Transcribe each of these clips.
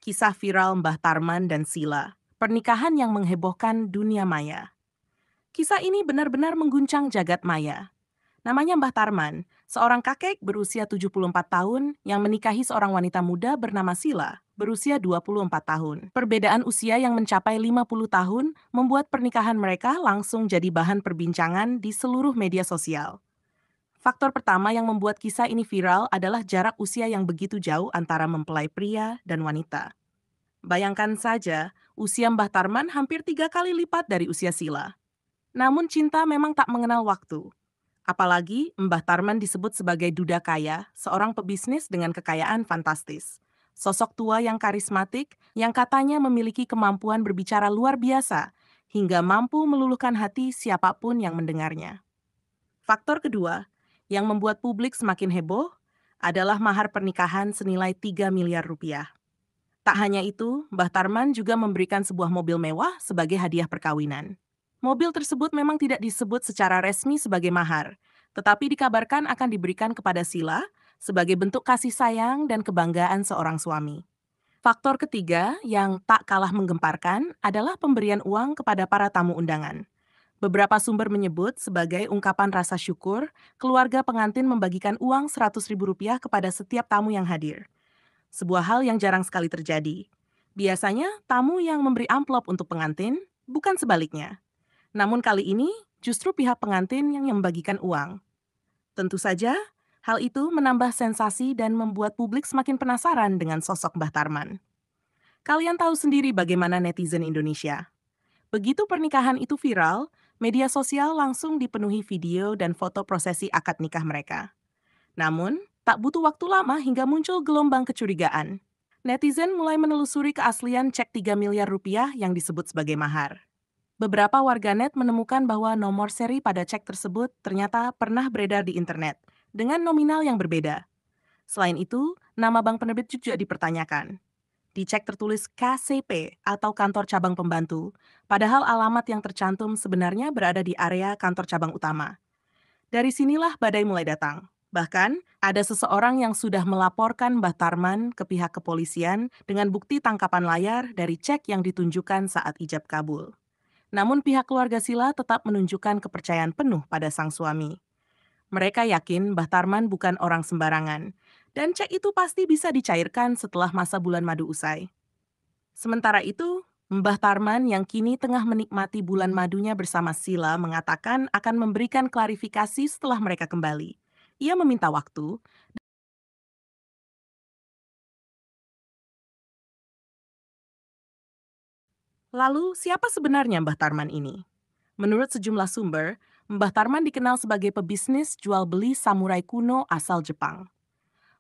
Kisah viral Mbah Tarman dan Sila, pernikahan yang menghebohkan dunia maya. Kisah ini benar-benar mengguncang jagat maya. Namanya Mbah Tarman, seorang kakek berusia 74 tahun yang menikahi seorang wanita muda bernama Sila, berusia 24 tahun. Perbedaan usia yang mencapai 50 tahun membuat pernikahan mereka langsung jadi bahan perbincangan di seluruh media sosial. Faktor pertama yang membuat kisah ini viral adalah jarak usia yang begitu jauh antara mempelai pria dan wanita. Bayangkan saja, usia Mbah Tarman hampir 3 kali lipat dari usia Sila. Namun cinta memang tak mengenal waktu. Apalagi Mbah Tarman disebut sebagai duda kaya, seorang pebisnis dengan kekayaan fantastis. Sosok tua yang karismatik, yang katanya memiliki kemampuan berbicara luar biasa, hingga mampu meluluhkan hati siapapun yang mendengarnya. Faktor kedua, yang membuat publik semakin heboh, adalah mahar pernikahan senilai 3 miliar rupiah. Tak hanya itu, Mbah Tarman juga memberikan sebuah mobil mewah sebagai hadiah perkawinan. Mobil tersebut memang tidak disebut secara resmi sebagai mahar, tetapi dikabarkan akan diberikan kepada Sila sebagai bentuk kasih sayang dan kebanggaan seorang suami. Faktor ketiga yang tak kalah menggemparkan adalah pemberian uang kepada para tamu undangan. Beberapa sumber menyebut sebagai ungkapan rasa syukur, keluarga pengantin membagikan uang Rp100.000 kepada setiap tamu yang hadir. Sebuah hal yang jarang sekali terjadi. Biasanya, tamu yang memberi amplop untuk pengantin, bukan sebaliknya. Namun kali ini, justru pihak pengantin yang membagikan uang. Tentu saja, hal itu menambah sensasi dan membuat publik semakin penasaran dengan sosok Mbah Tarman. Kalian tahu sendiri bagaimana netizen Indonesia. Begitu pernikahan itu viral, media sosial langsung dipenuhi video dan foto prosesi akad nikah mereka. Namun, tak butuh waktu lama hingga muncul gelombang kecurigaan. Netizen mulai menelusuri keaslian cek 3 miliar rupiah yang disebut sebagai mahar. Beberapa warganet menemukan bahwa nomor seri pada cek tersebut ternyata pernah beredar di internet, dengan nominal yang berbeda. Selain itu, nama bank penerbit juga dipertanyakan. Di cek tertulis KCP atau kantor cabang pembantu, padahal alamat yang tercantum sebenarnya berada di area kantor cabang utama. Dari sinilah badai mulai datang. Bahkan, ada seseorang yang sudah melaporkan Mbah Tarman ke pihak kepolisian dengan bukti tangkapan layar dari cek yang ditunjukkan saat ijab kabul. Namun pihak keluarga Sila tetap menunjukkan kepercayaan penuh pada sang suami. Mereka yakin Mbah Tarman bukan orang sembarangan, dan cek itu pasti bisa dicairkan setelah masa bulan madu usai. Sementara itu, Mbah Tarman yang kini tengah menikmati bulan madunya bersama Sila mengatakan akan memberikan klarifikasi setelah mereka kembali. Ia meminta waktu. Lalu, siapa sebenarnya Mbah Tarman ini? Menurut sejumlah sumber, Mbah Tarman dikenal sebagai pebisnis jual beli samurai kuno asal Jepang.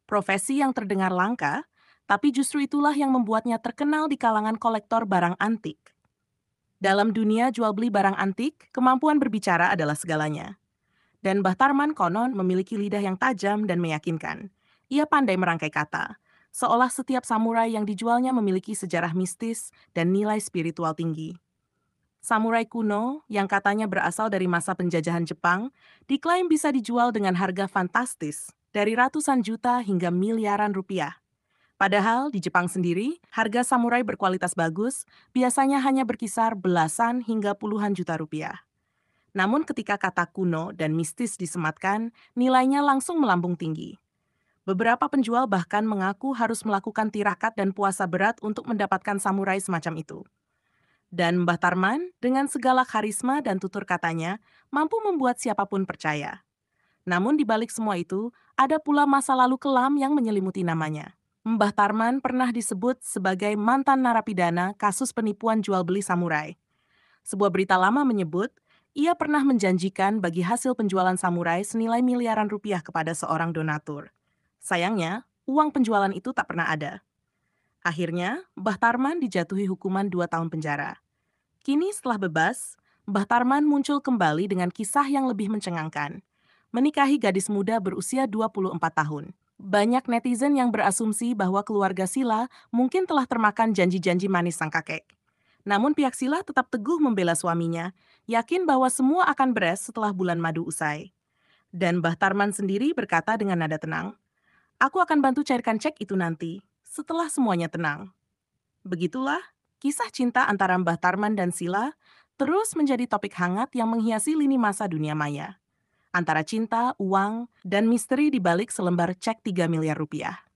Profesi yang terdengar langka, tapi justru itulah yang membuatnya terkenal di kalangan kolektor barang antik. Dalam dunia jual beli barang antik, kemampuan berbicara adalah segalanya. Dan Mbah Tarman konon memiliki lidah yang tajam dan meyakinkan. Ia pandai merangkai kata, seolah setiap samurai yang dijualnya memiliki sejarah mistis dan nilai spiritual tinggi. Samurai kuno, yang katanya berasal dari masa penjajahan Jepang, diklaim bisa dijual dengan harga fantastis, dari ratusan juta hingga miliaran rupiah. Padahal di Jepang sendiri, harga samurai berkualitas bagus biasanya hanya berkisar belasan hingga puluhan juta rupiah. Namun ketika kata kuno dan mistis disematkan, nilainya langsung melambung tinggi. Beberapa penjual bahkan mengaku harus melakukan tirakat dan puasa berat untuk mendapatkan samurai semacam itu. Dan Mbah Tarman, dengan segala karisma dan tutur katanya, mampu membuat siapapun percaya. Namun di balik semua itu, ada pula masa lalu kelam yang menyelimuti namanya. Mbah Tarman pernah disebut sebagai mantan narapidana kasus penipuan jual beli samurai. Sebuah berita lama menyebut, ia pernah menjanjikan bagi hasil penjualan samurai senilai miliaran rupiah kepada seorang donatur. Sayangnya, uang penjualan itu tak pernah ada. Akhirnya, Mbah Tarman dijatuhi hukuman 2 tahun penjara. Kini setelah bebas, Mbah Tarman muncul kembali dengan kisah yang lebih mencengangkan. Menikahi gadis muda berusia 24 tahun. Banyak netizen yang berasumsi bahwa keluarga Sila mungkin telah termakan janji-janji manis sang kakek. Namun pihak Sila tetap teguh membela suaminya, yakin bahwa semua akan beres setelah bulan madu usai. Dan Mbah Tarman sendiri berkata dengan nada tenang, "Aku akan bantu cairkan cek itu nanti, setelah semuanya tenang." Begitulah, kisah cinta antara Mbah Tarman dan Sila terus menjadi topik hangat yang menghiasi lini masa dunia maya. Antara cinta, uang, dan misteri di balik selembar cek 3 miliar rupiah.